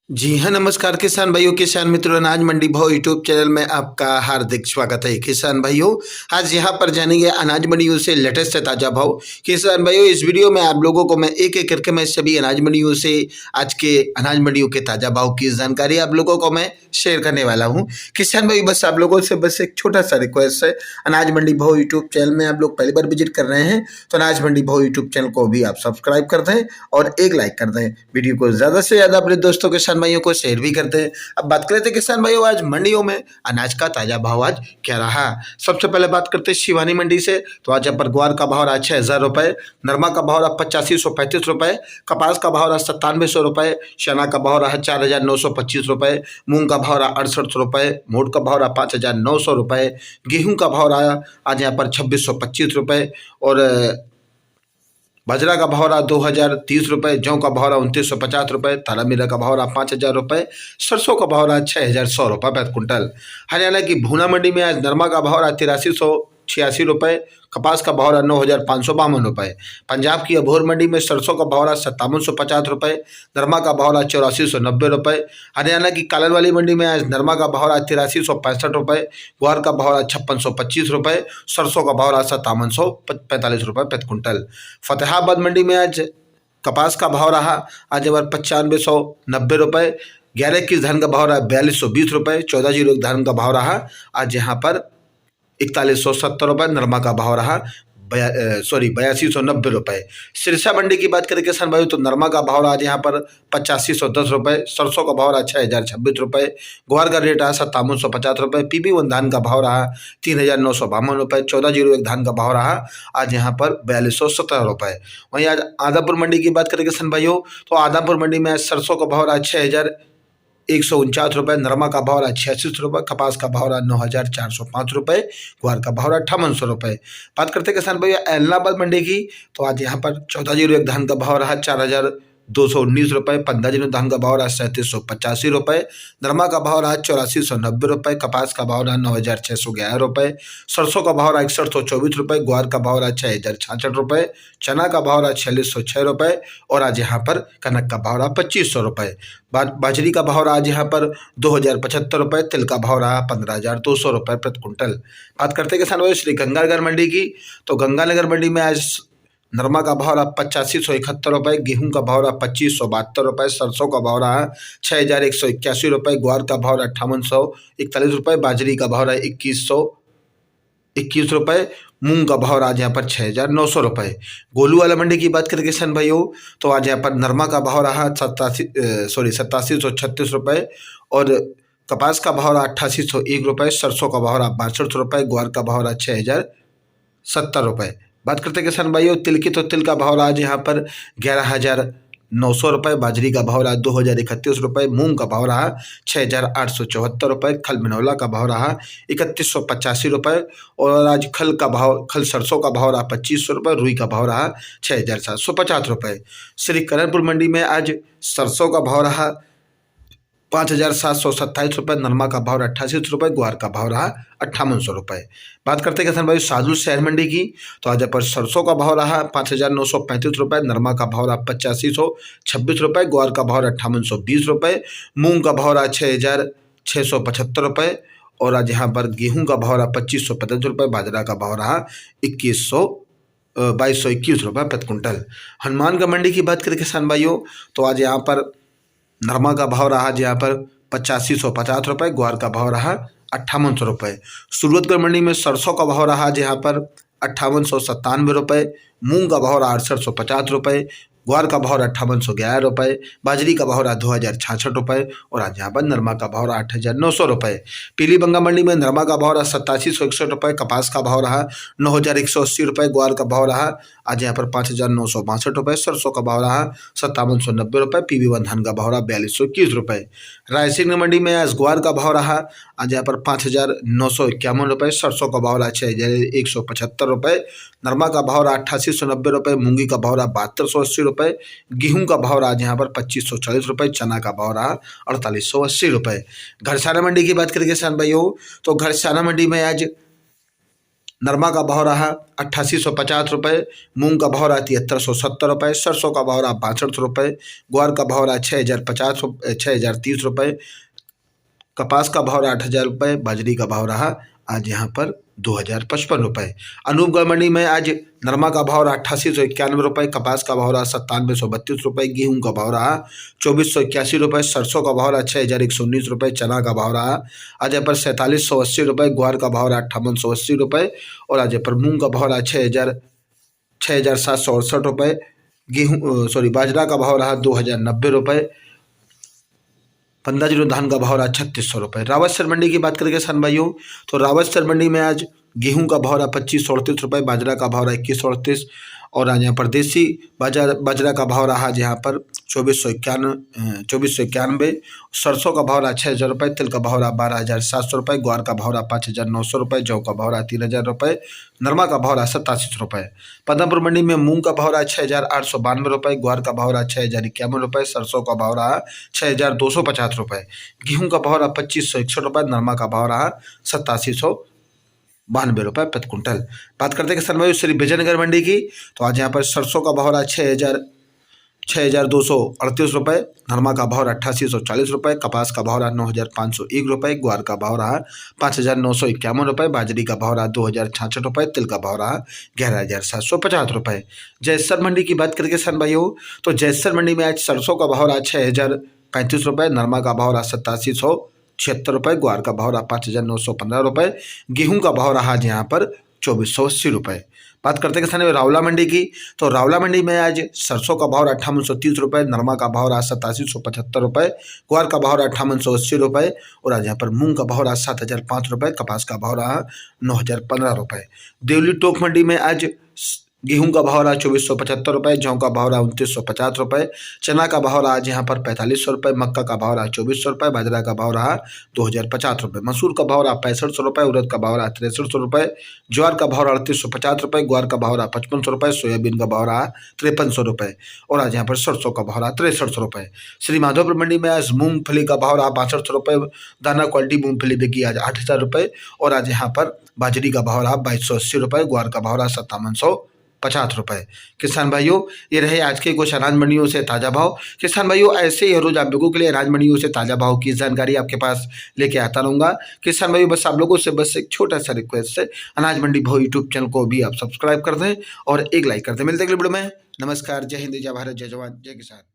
जी हाँ, नमस्कार किसान भाइयों, किसान मित्रों, अनाज मंडी भाव यूट्यूब चैनल में आपका हार्दिक स्वागत है। किसान भाइयों, आज यहाँ पर जानेंगे अनाज मंडियों से लेटेस्ट ताज़ा भाव। किसान भाइयों, इस वीडियो में आप लोगों को मैं एक एक करके मैं सभी अनाज मंडियों से आज के अनाज मंडियों के ताज़ा भाव की जानकारी आप लोगों को मैं शेयर करने वाला हूँ। किसान भाई, बस आप लोगों से बस एक छोटा सा रिक्वेस्ट है, अनाज मंडी भाव यूट्यूब चैनल में आप लोग पहली बार विजिट कर रहे हैं तो अनाज मंडी भाव यूट्यूब चैनल को भी आप सब्सक्राइब कर दें और एक लाइक कर दें। वीडियो को ज़्यादा से ज़्यादा अपने दोस्तों के किसान भाइयों को शेयर भी करते हैं। अब बात करते हैं किसान भाइयों, आज मंडियों में अनाज का ताजा भाव आज क्या रहा। सबसे पहले बात करते हैं शिवानी मंडी से। तो आज यहाँ पर ग्वार का भाव रहा 6,000 रुपए, नरमा का भाव रहा 8535 रुपए, कपास का भाव रहा 9700 रुपए, चना का भाव रहा 4,925 रुपए, मूंग का भाव रहा 68 रुपए, मोट का भाव रहा 5,900 रुपए, गेहूं का भाव रहा आज यहाँ पर 2625 रुपए और बाजरा का भाव रहा 2,030 रुपये, जौ का भाव रहा 2,950 रुपये, ताला मीरा का भाव रहा 5,000 रुपये, सरसों का भाव रहा 6,100 रुपये प्रति कुंटल। हरियाणा की भूना मंडी में आज नरमा का भाव रहा 8,386 रुपये, कपास का भाव रहा 9,552 रुपये। पंजाब की अबोहर मंडी में सरसों का भाव रहा 5,750 रुपये, नरमा का भाव रहा 8,490 रुपये। हरियाणा की कालन वाली मंडी में आज नरमा का भाव रहा 8,365 रुपये, ग्वार का भाव रहा 5,625 रुपये, सरसों का भाव रहा 5,745 रुपये प्रति कुंटल। फतेहाबाद मंडी में आज कपास का भाव रहा आज 9,590 रुपये, 11 इक्कीस धान का भाव रहा 4,220 रुपये, 14 धान का भाव रहा आज यहाँ पर 4,170 रुपये, नरमा का भाव रहा 8,290 रुपये। सिरसा मंडी की बात करें किसान भाई तो नरमा का भाव रहा आज यहाँ पर 8,510 रुपये, सरसों का भाव रहा 6,026 रुपये, ग्वार का रेट रहा 5,750 रुपये, PB1 धान का भाव रहा 3,952 रुपये, 1401 धान का भाव रहा आज यहाँ पर 4,217 रुपये। वहीं आज आदापुर मंडी की बात करें किसान भाइयों तो आदापुर मंडी में आज सरसों का भाव रहा 6,149 रुपये, नरमा का भाव रहा 86 रुपये, कपास का भाव रहा 9,405 रुपये, ग्वार का भाव रहा 5800 रुपये। बात करते हैं किसान भैया एलनाबाद मंडी की। तो आज यहाँ पर 1401 धान का भाव रहा 4,219 रुपये, 15 धान का भाव रहा 3,785 रुपये, नरमा का भाव रहा 8,490 रुपये, कपास का भाव रहा 9,611 रुपये, सरसों का भाव रहा 6,124 रुपये, ग्वार का भाव रहा 6,066 रुपये, चना का भाव रहा 4,606 रुपये और आज यहाँ पर कनक का भाव रहा 2,500 रुपये। बाजरी का भाव रहा आज यहाँ पर 2,075 रुपये, तिल का भाव रहा 15,200 रुपये प्रति कुंटल। बात करते हैं किसान भाई श्री गंगानगर मंडी की। तो गंगानगर मंडी में आज नरमा का भाव रहा 8,571 रुपये, गेहूं का भाव रहा 2,572 रुपये, सरसों का भाव रहा 6,181 रुपये, ग्वार का भाव रहा 5,841 रुपये, बाजरी का भाव रहा 2,121 रुपये, मूंग का भाव आज यहाँ पर 6,900 रुपये। गोलू वाला मंडी की बात करें किसान भाइयों तो आज यहाँ पर नरमा का भाव रहा 8736 रुपये और कपास का भाव रहा 8801 रुपये, सरसों का भाव रहा 62 रुपये, ग्वार का भाव रहा 6,070 रुपये। बात करते हैं किसान भाइयों तिल की। तो तिल का भाव रहा आज यहाँ पर 11,900 रुपये, बाजरी का भाव रहा 2,031 रुपये, मूंग का भाव रहा 6,874 रुपये, खल बिनौला का भाव रहा 3,185 रुपये और आज खल सरसों का भाव रहा 2,500 रुपये, रुई का भाव रहा 6,750 रुपये। श्री करणपुर मंडी में आज सरसों का भाव रहा 5,727 रुपये, नरमा का भाव रहा 88 रुपये, ग्वार का भाव रहा 5,800 रुपये। बात करते हैं किसान भाई साधु शहर मंडी की। तो आज पर सरसों का भाव रहा 5,935 रुपये, नरमा का भाव रहा 8,526 रुपये, ग्वार का भाव रहा 5,820 रुपये, मूंग का भाव रहा 6,675 रुपये और आज यहाँ पर गेहूं का भाव रहा 2,535 रुपये, बाजरा का भाव रहा 2,221 रुपये प्रति कुंटल। हनुमानगढ़ मंडी की बात करें किसान भाइयों तो आज यहाँ पर नरमा का भाव रहा आज यहाँ पर 8,550 रुपये, ग्वार का भाव रहा 5,800 रुपये। सूरतगढ़ मंडी में सरसों का भाव रहा आज यहाँ पर 5,897 रुपये, मूंग का भाव रहा 6,850 रुपये, ग्वार का भाव रहा 5,811 रुपये, बाजरी का भाव रहा 2,066 रुपये और आज यहाँ पर नरमा का भाव रहा 8,900 रुपये। पीलीबंगा मंडी में नरमा का भाव रहा 8761 रुपये, कपास का भाव रहा 9,180 रुपये, ग्वार का भाव रहा आज यहाँ पर 5,962 रुपये, सरसों का भाव रहा 5,790 रुपये, PB1 धान का भाव रहा 4,221 रुपये। रायसेन मंडी में आज ग्वार का भाव रहा आज यहाँ पर 5,951 रुपये, सरसों का भाव रहा 6,175 रुपये, नरमा का भाव रहा 8,890 रुपये, मूंगी का भाव रहा 7,280 रुपये, गेहूं का भाव रहा आज यहाँ पर 2,540 रुपये, चना का भाव रहा 4,880 रुपये। घरसाना मंडी की बात करें किसान भाइयों तो घरसाना मंडी में आज नरमा का भाव रहा 8850 रुपये, मूंग का भाव रहा 7370 रुपये, सरसों का भाव रहा 62 रुपये, ग्वार का भाव रहा 6030 रुपये, कपास का भाव रहा 8000 रुपये, बाजरी का भाव रहा आज यहाँ पर 2055 रुपये। अनूपगढ़ मंडी में आज नरमा का भाव रहा 8891 रुपये, कपास का भाव रहा 9732 रुपये, गेहूं का भाव रहा 2481 रुपये, सरसों का भाव रहा 6119 रुपये, चना का भाव रहा आज यहाँ पर 4780 रुपये, ग्वार का भाव रहा 5880 रुपये और आज यहाँ पर मूंग का भाव रहा 6768 रुपये, बाजरा का भाव रहा 2090 रुपये, 15 किलो धान का भाव रहा 3600 रुपये। रावतसर मंडी की बात करें किसान भाइयों तो रावतसर मंडी में आज गेहूं का भाव रहा 2538 रुपये, बाजरा का भाव रहा 2138 और आज यहाँ पर देसी बाजरा का भाव रहा आज यहाँ पर 2491, सरसों का भाव रहा 6000 रुपये, तिल का भाव रहा 12700 रुपये, ग्वार का भाव रहा 5900 रुपये, जौ का भाव रहा 3000 रुपये, नरमा का भाव रहा 87 रुपये। पद्मपुर मंडी में मूंग का भाव रहा 6892 रुपये, ग्वार का भाव रहा 6051 रुपये, सरसों का भाव रहा 6250 रुपये, गेहूं का भाव रहा 2561 रुपये, नरमा का भाव रहा 8792 रुपये प्रति कुंटल। बात करते हैं किसान भाई श्री विजयनगर मंडी की तो आज यहाँ पर सरसों का भाव रहा 6238 रुपये, नरमा का भाव रहा 8840 रुपये, कपास का भाव रहा 9501 रुपये, ग्वार का भाव रहा 5951 रुपये, बाजरी का भाव रहा 2066 रुपये, तिल का भाव रहा 11750 रुपये। जैसर मंडी की बात करें किसान भाइयों तो जैसर मंडी में आज सरसों का भाव रहा 6035 रुपये, नरमा का भाव रहा 8776 रुपये, ग्वार का भाव रहा 5915 रुपये, गेहूं का भाव रहा आज यहाँ पर 2480 रुपये। बात करते हैं किसान रावला मंडी की तो रावला मंडी में आज सरसों का भाव रहा 5830 रुपये, नरमा का भाव रहा 8775 रुपये, ग्वार का भाव रहा 5880 रुपये और आज यहाँ पर मूंग का भाव रहा 7005 रुपये, कपास का भाव रहा 9015 रुपये। देवली टोक मंडी में आज गेहूं का भाव रहा 2475 रुपये, जौ का भाव रहा 2950 रुपये, चना का भाव रहा आज यहाँ पर 4500 रुपये, मक्का का भाव रहा 2400 रुपये, बाजरा का भाव रहा 2050 रुपये, मसूर का भाव रहा 6500 रुपये, उड़द का भाव रहा 6300 रुपये, ज्वार का भाव रहा 3850 रुपये, ग्वार का भाव रहा 5500 रुपये, सोयाबीन का भाव रहा 5300 रुपये और आज यहाँ पर सरसों का भाव रहा 6300 रुपये। श्री माधोपुर मंडी में आज मूंगफली का भाव रहा 6200 रुपये, दाना क्वालिटी मूंगफली बिकी आज 8000 रुपये और आज यहाँ पर बाजरी का भाव रहा 2280 रुपये, ग्वार का भाव रहा 5750 रुपये। किसान भाइयों ये रहे आज के कुछ अनाज मंडियों से ताज़ा भाव। किसान भाइयों ऐसे ही रोज आप लोगों के लिए अनाज मंडियों से ताज़ा भाव की जानकारी आपके पास लेके आता रहूँगा। किसान भाइयों बस आप लोगों से बस एक छोटा सा रिक्वेस्ट है, अनाज मंडी भाव यूट्यूब चैनल को भी आप सब्सक्राइब कर दें और एक लाइक कर दें। मिलते हैं अगले वीडियो में। नमस्कार, जय हिंद, जय भारत, जय जवान, जय किसान।